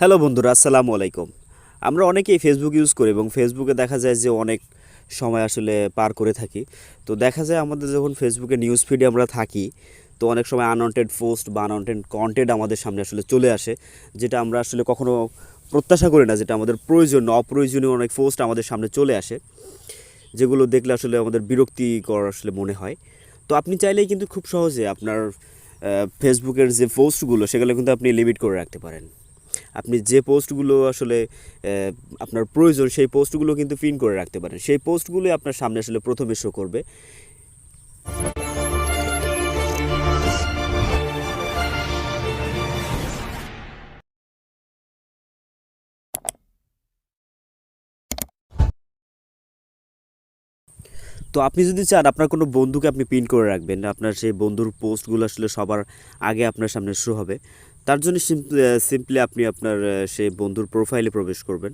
Hello বন্ধুরা, আসসালামু আলাইকুম। আমরা অনেকেই ফেসবুক ইউজ করি এবং ফেসবুকে দেখা যায় যে অনেক সময় আসলে পার করে থাকি। তো দেখা যায় আমাদের যখন ফেসবুকে নিউজ ফিডে আমরা থাকি, তো অনেক সময় আনওয়ান্টেড পোস্ট বা আনওয়ান্টেড কন্টেন্ট আমাদের সামনে আসলে চলে আসে, যেটা আমরা আসলে কখনো প্রত্যাশা করি না, যেটা আমাদের প্রয়োজন অপ্রয়োজনীয় অনেক পোস্ট আমাদের সামনে চলে আসে, যেগুলো দেখলে আসলে আমাদের বিরক্তিকর আসলে মনে হয়। তো আপনি চাইলেই কিন্তু খুব সহজে আপনার ফেসবুকের যে পোস্টগুলো সেগুলো কিন্তু আপনি লিমিট করে রাখতে পারেন। আপনি যে পোস্টগুলো আসলে আপনার প্রয়োজন সেই পোস্টগুলো কিন্তু পিন করে রাখতে পারেন। সেই পোস্টগুলোই আপনার সামনে আসলে প্রথমে শো করবে। তো আপনি যদি চান আপনার কোনো বন্ধুকে আপনি পিন করে রাখবেন, আপনার সেই বন্ধুর পোস্টগুলো আসলে সবার আগে আপনার সামনে শো হবে। তার জন্য সিম্পলি আপনি আপনার সেই বন্ধুর প্রোফাইলে প্রবেশ করবেন।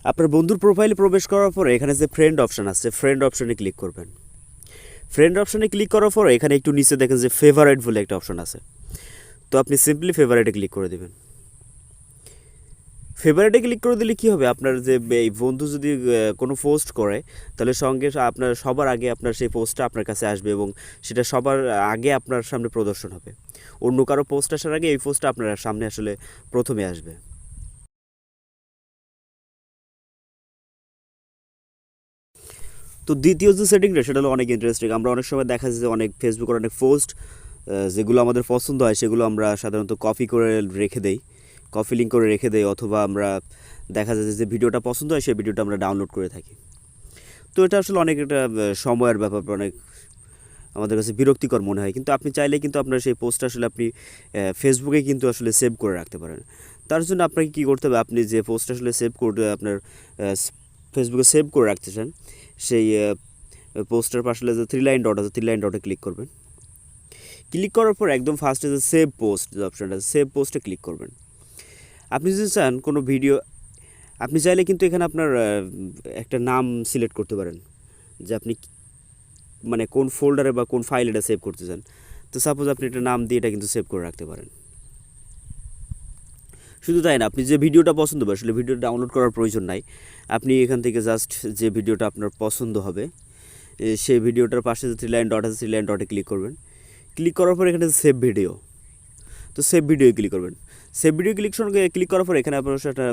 আপনার বন্ধুর প্রোফাইলে প্রবেশ করার পরে এখানে যে ফ্রেন্ড অপশান আছে, ফ্রেন্ড অপশানে ক্লিক করবেন। ফ্রেন্ড অপশানে ক্লিক করার পরে এখানে একটু নিচে দেখেন যে ফেভারাইট বলে একটা অপশান আছে। তো আপনি সিম্পলি ফেভারাইটে ক্লিক করে দেবেন। ফেভারিটে ক্লিক করে দিলে কী হবে, আপনার যে এই বন্ধু যদি কোনো পোস্ট করে, তাহলে সঙ্গে আপনার সবার আগে আপনার সেই পোস্টটা আপনার কাছে আসবে এবং সেটা সবার আগে আপনার সামনে প্রদর্শন হবে। অন্য কারো পোস্ট আসার আগে এই পোস্টটা আপনার সামনে আসলে প্রথমে আসবে। তো দ্বিতীয় যে সেটিংটা সেটা হলো অনেক ইন্টারেস্টিং। আমরা অনেক সময় দেখা যায় যে অনেক ফেসবুকের অনেক পোস্ট যেগুলো আমাদের পছন্দ হয় সেগুলো আমরা সাধারণত কপি করে রেখে দেই, কপি লিঙ্ক করে রেখে দেই, অথবা আমরা দেখা যায় যে ভিডিওটা পছন্দ হয় সেই ভিডিওটা আমরা ডাউনলোড করে থাকি। তো এটা আসলে অনেক একটা সময়ের ব্যাপার, অনেক আমাদের কাছে বিরক্তিকর মনে হয়। কিন্তু আপনি চাইলে কিন্তু আপনার সেই পোস্টটা আসলে আপনি ফেসবুকে কিন্তু আসলে সেভ করে রাখতে পারেন। তার জন্য আপনাকে কী করতে হবে, আপনি যে পোস্টটা আসলে সেভ করে আপনার ফেসবুকে সেভ করে রাখতে চান, সেই পোস্টার পাশে যে থ্রি লাইন ডট আছে, থ্রি লাইন ডটে ক্লিক করবেন। ক্লিক করার পর একদম ফার্স্টে যে সেভ পোস্ট যে অপশানটা আছে, সেভ পোস্টে ক্লিক করবেন। আপনি যদি চান কোনো ভিডিও, আপনি চাইলে কিন্তু এখানে আপনার একটা নাম সিলেক্ট করতে পারেন যে আপনি মানে কোন ফোল্ডারে বা কোন ফাইলে এটা সেভ করতে চান। তো সাপোজ আপনি একটা নাম দিয়ে এটা কিন্তু সেভ করে রাখতে পারেন। শুধু তাই না, আপনি যে ভিডিওটা পছন্দ হবে আসলে ভিডিওটা ডাউনলোড করার প্রয়োজন নাই। আপনি এখান থেকে জাস্ট যে ভিডিওটা আপনার পছন্দ হবে সেই ভিডিওটার পাশে যে থ্রি লাইন ডট আছে, থ্রি লাইন ডটে ক্লিক করবেন। ক্লিক করার পর এখানে সেভ ভিডিও, তো সেভ ভিডিও ক্লিক করবেন। সেভ ভিডিও ক্লিক করার পর এখানে আপনার একটা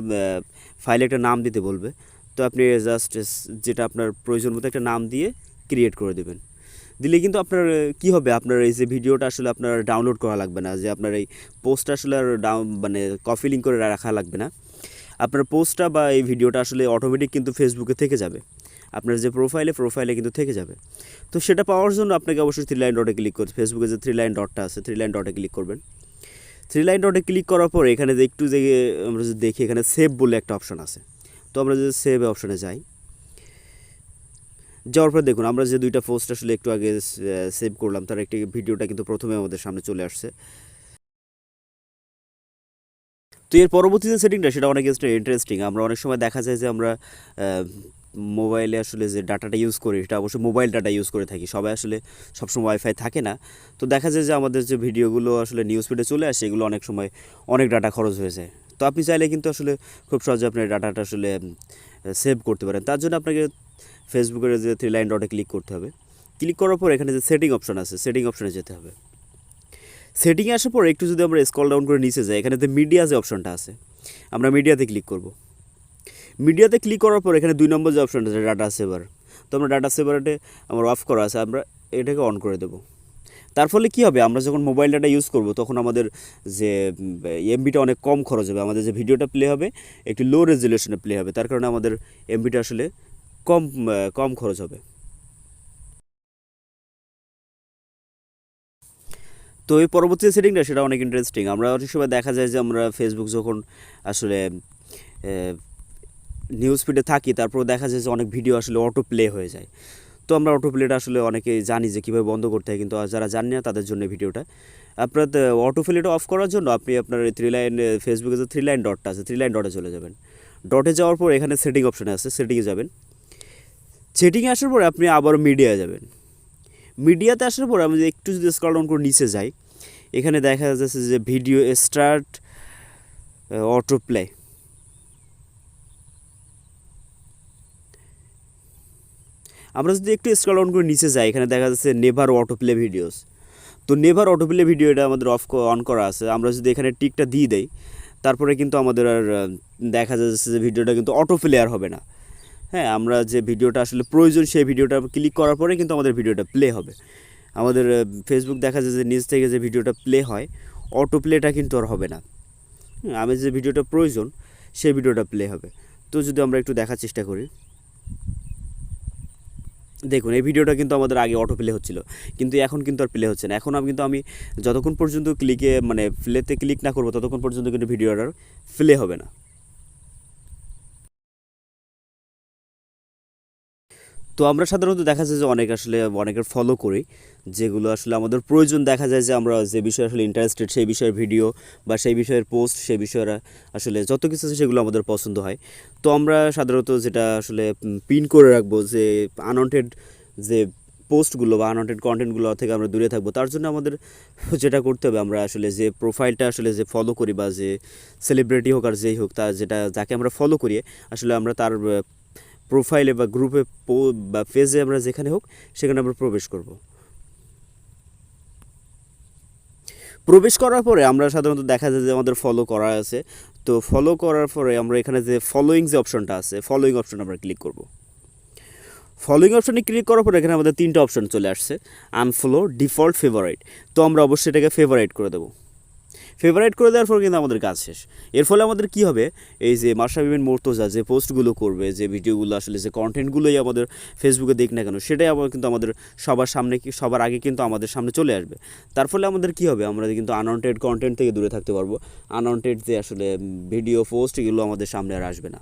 ফাইলে একটা নাম দিতে বলবে। তো আপনি জাস্ট যেটা আপনার প্রয়োজন মতো একটা নাম দিয়ে ক্রিয়েট করে দেবেন। দিলে কিন্তু আপনার কী হবে, আপনার এই যে ভিডিওটা আসলে আপনার ডাউনলোড করা লাগবে না, যে আপনার এই পোস্টটা আসলে আর মানে কপি লিঙ্ক করে রাখা লাগবে না। আপনার পোস্টটা বা এই ভিডিওটা আসলে অটোমেটিক কিন্তু ফেসবুকে থেকে যাবে, আপনার যে প্রোফাইলে কিন্তু থেকে যাবে। তো সেটা পাওয়ার জন্য আপনাকে অবশ্যই থ্রি লাইন ডটে ক্লিক করতে, ফেসবুকে যে থ্রি লাইন ডটটা আছে থ্রি লাইন ডটে ক্লিক করবেন। থ্রি লাইন ডটে ক্লিক করার পর এখানে যে একটু যে আমরা যদি দেখি এখানে সেভ বলে একটা অপশান আছে। তো আমরা যদি সেভ অপশানে যাই, যাওয়ার পর দেখুন আমরা যে দুইটা পোস্ট আসলে একটু আগে সেভ করলাম তার একটি ভিডিওটা কিন্তু প্রথমে আমাদের সামনে চলে আসছে। তো এর পরবর্তী যে সেটিংটা সেটা অনেক ইন্টারেস্টিং। আমরা অনেক সময় দেখা যায় যে আমরা মোবাইলে আসলে যে ডাটাটা ইউজ করি সেটা অবশ্যই মোবাইল ডাটা ইউজ করে থাকি, সবাই আসলে সবসময় ওয়াইফাই থাকে না। তো দেখা যায় যে আমাদের যে ভিডিওগুলো আসলে নিউজ ফিডে চলে আসে এগুলো অনেক সময় অনেক ডাটা খরচ হয়ে যায়। তো আপনি চাইলে কিন্তু আসলে খুব সহজে আপনার ডাটাটা আসলে সেভ করতে পারেন। তার জন্য আপনাকে ফেসবুকের যে থ্রি লাইন ডটে ক্লিক করতে হবে। ক্লিক করার পর এখানে যে সেটিং অপশন আছে সেটিং অপশনে যেতে হবে। সেটিংয়ে আসার পর একটু যদি আমরা স্ক্রল ডাউন করে নিচে যাই, এখানে যে মিডিয়া যে অপশনটা আছে আমরা মিডিয়াতে ক্লিক করব। মিডিয়াতে ক্লিক করার পর এখানে 2 নম্বর যে অপশনটা আছে ডাটা সেভার, তো আমরা ডাটা সেভারটে আমার অফ করা আছে, আমরা এটাকে অন করে দেবো। তার ফলে কী হবে, আমরা যখন মোবাইল ডাটা ইউজ করব তখন আমাদের যে এমবিটা অনেক কম খরচ হবে, আমাদের যে ভিডিওটা প্লে হবে একটু লো রেজলিউশনে প্লে হবে, তার কারণে আমাদের এমবিটা আসলে কম কম খরচ হবে। তো এই পরবর্তী সেটিংটা সেটা অনেক ইন্টারেস্টিং। আমরা অনেক সময় দেখা যায় যে আমরা ফেসবুক যখন আসলে নিউজ ফিডে থাকি তারপর দেখা যায় যে অনেক ভিডিও আসলে অটো প্লে হয়ে যায়। তো আমরা অটো প্লেটা আসলে অনেকেই জানি যে কীভাবে বন্ধ করতে হয়, কিন্তু যারা জানি না তাদের জন্য ভিডিওটা। আপনার অটো প্লেটা অফ করার জন্য আপনি আপনার থ্রি লাইন ফেসবুকে যে থ্রি লাইন ডটটা আছে থ্রি লাইন ডটে চলে যাবেন। ডটে যাওয়ার পর এখানে সেটিং অপশানে আছে, সেটিংয়ে যাবেন। সেটিংয়ে আসার পরে আপনি আবারও মিডিয়ায় যাবেন। মিডিয়াতে আসার পর আমি একটু যদি স্ক্রল ডাউন করে নিচে যাই, এখানে দেখা যাচ্ছে যে ভিডিও স্টার্ট অটো প্লে। আমরা যদি একটু স্ক্রল ডাউন করে নিচে যাই, এখানে দেখা যাচ্ছে নেভার অটো প্লে ভিডিওস। তো নেভার অটো প্লে ভিডিও এটা আমাদের অন করা আছে। আমরা যদি এখানে টিকটা দিয়ে দেই, তারপরে কিন্তু আমাদের আর দেখা যাচ্ছে যে ভিডিওটা কিন্তু অটো প্লে আর হবে না। হ্যাঁ, আমরা যে ভিডিওটা আসলে প্রয়োজন সেই ভিডিওটা ক্লিক করার পরে কিন্তু আমাদের ভিডিওটা প্লে হবে। আমাদের ফেসবুক দেখা যায় যে নিজ থেকে যে ভিডিওটা প্লে হয়, অটো প্লেটা কিন্তু আর হবে না। আমি যে ভিডিওটা প্রয়োজন সেই ভিডিওটা প্লে হবে। তো যদি আমরা একটু দেখার চেষ্টা করি, দেখুন এই ভিডিওটা কিন্তু আমাদের আগে অটো প্লে হচ্ছিল, কিন্তু এখন কিন্তু আর প্লে হচ্ছে না। এখন আমি যতক্ষণ পর্যন্ত প্লেতে ক্লিক না করবো ততক্ষণ পর্যন্ত কিন্তু ভিডিওটা প্লে হবে না। তো আমরা সাধারণত দেখা যায় যে অনেকের ফলো করি, যেগুলো আসলে আমাদের প্রয়োজন। দেখা যায় যে আমরা যে বিষয়ে আসলে ইন্টারেস্টেড সেই বিষয়ের ভিডিও বা সেই বিষয়ের পোস্ট, সেই বিষয়ের আসলে যত কিছু আছে সেগুলো আমাদের পছন্দ হয়। তো আমরা সাধারণত যেটা আসলে পিন করে রাখবো, যে আনওয়ান্টেড যে পোস্টগুলো বা আনওয়ান্টেড কন্টেন্টগুলো থেকে আমরা দূরে থাকবো। তার জন্য আমাদের যেটা করতে হবে, আমরা আসলে যে প্রোফাইলটা আসলে যে ফলো করি বা যে সেলিব্রিটি হোক আর যেই হোক, তার যাকে আমরা ফলো করি, আসলে আমরা তার প্রোফাইলে বা গ্রুপে বা পেজে আমরা যেখানে হোক সেখানে আমরা প্রবেশ করব। প্রবেশ করার পরে আমরা সাধারণত দেখা যায় যে আমাদের ফলো করা আছে। তো ফলো করার পরে আমরা এখানে যে ফলোয়িং যে অপশনটা আছে, ফলোয়িং অপশন আমরা ক্লিক করব। ফলোয়িং অপশনে ক্লিক করার পরে এখানে আমাদের 3টা অপশন চলে আসছে, আনফলো, ডিফল্ট, ফেভারাইট। তো আমরা অবশ্যই এটাকে ফেভারাইট করে দেবো। ফেভারাইট করে দেওয়ার পর কিন্তু আমাদের কাজ শেষ। এর ফলে আমাদের কি হবে, এই যে মাশরাফি বিন মুর্তজা যে পোস্টগুলো করবে, যে ভিডিওগুলো আসলে যে কন্টেন্টগুলোই আমাদের ফেসবুকে দেখ না কেন, সেটাই আবার কিন্তু আমাদের সবার আগে কিন্তু আমাদের সামনে চলে আসবে। তার ফলে আমাদের কি হবে, আমরা কিন্তু আনওয়ান্টেড কন্টেন্ট থেকে দূরে থাকতে পারবো। আনওয়ান্টেড যে আসলে ভিডিও পোস্ট, এগুলো আমাদের সামনে আর আসবে না।